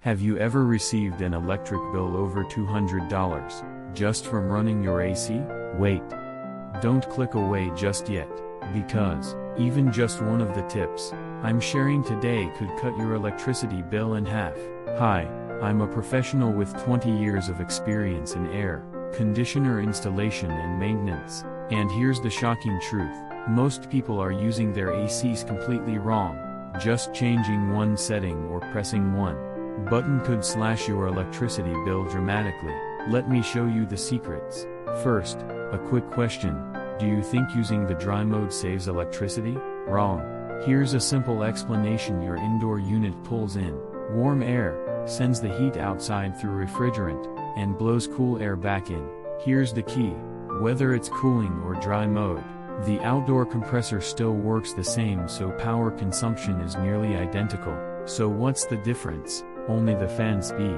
Have you ever received an electric bill over $200 just from running your AC? Wait. Don't click away just yet, because even just one of the tips I'm sharing today could cut your electricity bill in half. Hi, I'm a professional with 20 years of experience in air conditioner installation and maintenance, and here's the shocking truth. Most people are using their ACs completely wrong. Just changing one setting or pressing one button could slash your electricity bill dramatically. Let me show you the secrets. First, a quick question. Do you think using the dry mode saves electricity? Wrong. Here's a simple explanation. Your indoor unit pulls in warm air, sends the heat outside through refrigerant, and blows cool air back in. Here's the key. Whether it's cooling or dry mode, the outdoor compressor still works the same, so power consumption is nearly identical. So what's the difference? Only the fan speed.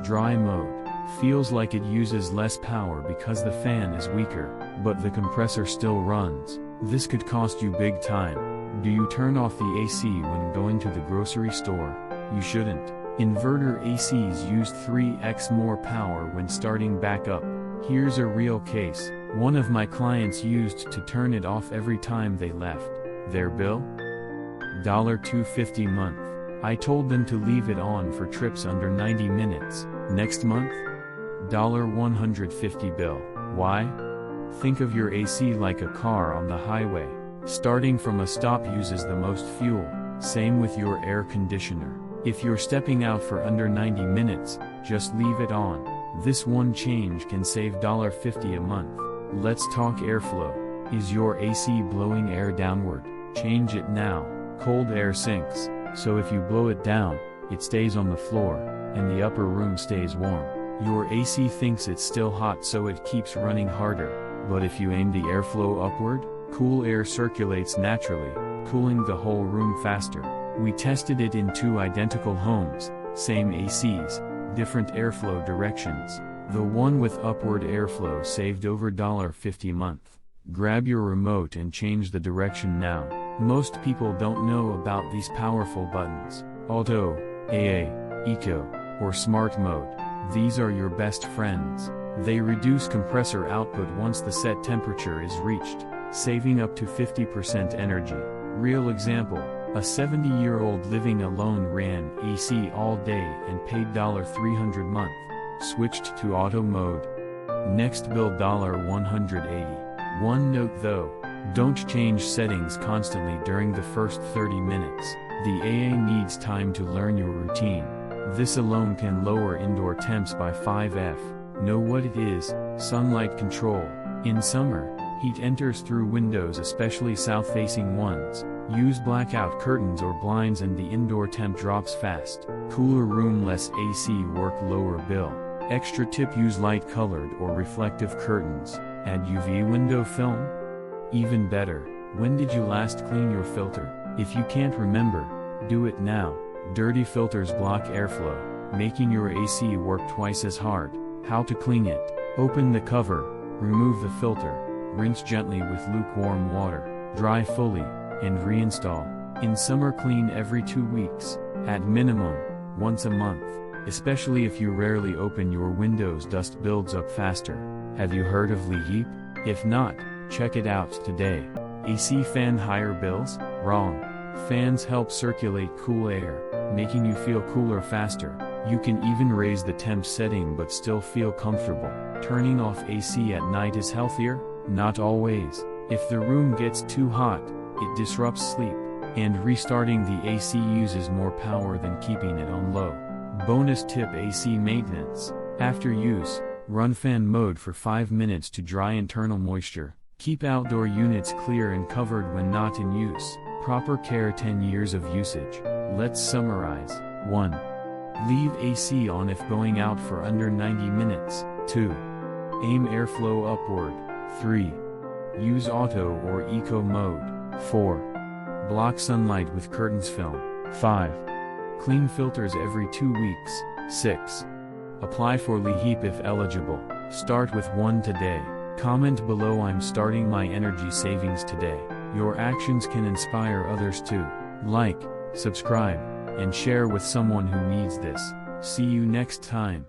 Dry mode feels like it uses less power because the fan is weaker, but the compressor still runs. This could cost you big time. Do you turn off the AC when going to the grocery store? You shouldn't. Inverter ACs use 3x more power when starting back up. Here's a real case. One of my clients used to turn it off every time they left. Their bill? $250 a month. I told them to leave it on for trips under 90 minutes. Next month? $150 bill. Why? Think of your AC like a car on the highway. Starting from a stop uses the most fuel. Same with your air conditioner. If you're stepping out for under 90 minutes, just leave it on. This one change can save $50 a month. Let's talk airflow. Is your AC blowing air downward? Change it now. Cold air sinks, so if you blow it down, it stays on the floor, and the upper room stays warm. Your AC thinks it's still hot, so it keeps running harder. But if you aim the airflow upward, cool air circulates naturally, cooling the whole room faster. We tested it in 2 identical homes, same ACs, different airflow directions. The one with upward airflow saved over $50 a month. Grab your remote and change the direction now. Most people don't know about these powerful buttons. Auto, AA, Eco, or Smart Mode. These are your best friends. They reduce compressor output once the set temperature is reached, saving up to 50% energy. Real example. A 70-year-old living alone ran AC all day and paid $300 a month. Switched to auto mode. Next bill $180. One note though, don't change settings constantly during the first 30 minutes. The AA needs time to learn your routine. This alone can lower indoor temps by 5F. Know what it is? Sunlight control. In summer, heat enters through windows, especially south-facing ones. Use blackout curtains or blinds and the indoor temp drops fast. Cooler room, less AC work, lower bill. Extra tip: use light-colored or reflective curtains. Add UV window film. Even better, when did you last clean your filter? If you can't remember, do it now. Dirty filters block airflow, making your AC work twice as hard. How to clean it? Open the cover, remove the filter, rinse gently with lukewarm water, dry fully, and reinstall. In summer, clean every 2 weeks, at minimum, once a month. Especially if you rarely open your windows, dust builds up faster. Have you heard of LIHEAP? If not, check it out today. AC fan higher bills? Wrong. Fans help circulate cool air, making you feel cooler faster. You can even raise the temp setting but still feel comfortable. Turning off AC at night is healthier? Not always. If the room gets too hot, it disrupts sleep, and restarting the AC uses more power than keeping it on low. Bonus tip: AC maintenance. After use, run fan mode for 5 minutes to dry internal moisture. Keep outdoor units clear and covered when not in use. Proper care: 10 years of usage. Let's summarize. 1. Leave AC on if going out for under 90 minutes. 2. Aim airflow upward. 3. Use auto or eco mode. 4. Block sunlight with curtains film. 5. Clean filters every 2 weeks. 6. Apply for LIHEAP if eligible. Start with 1 today. Comment below: I'm starting my energy savings today. Your actions can inspire others too. Like, subscribe, and share with someone who needs this. See you next time.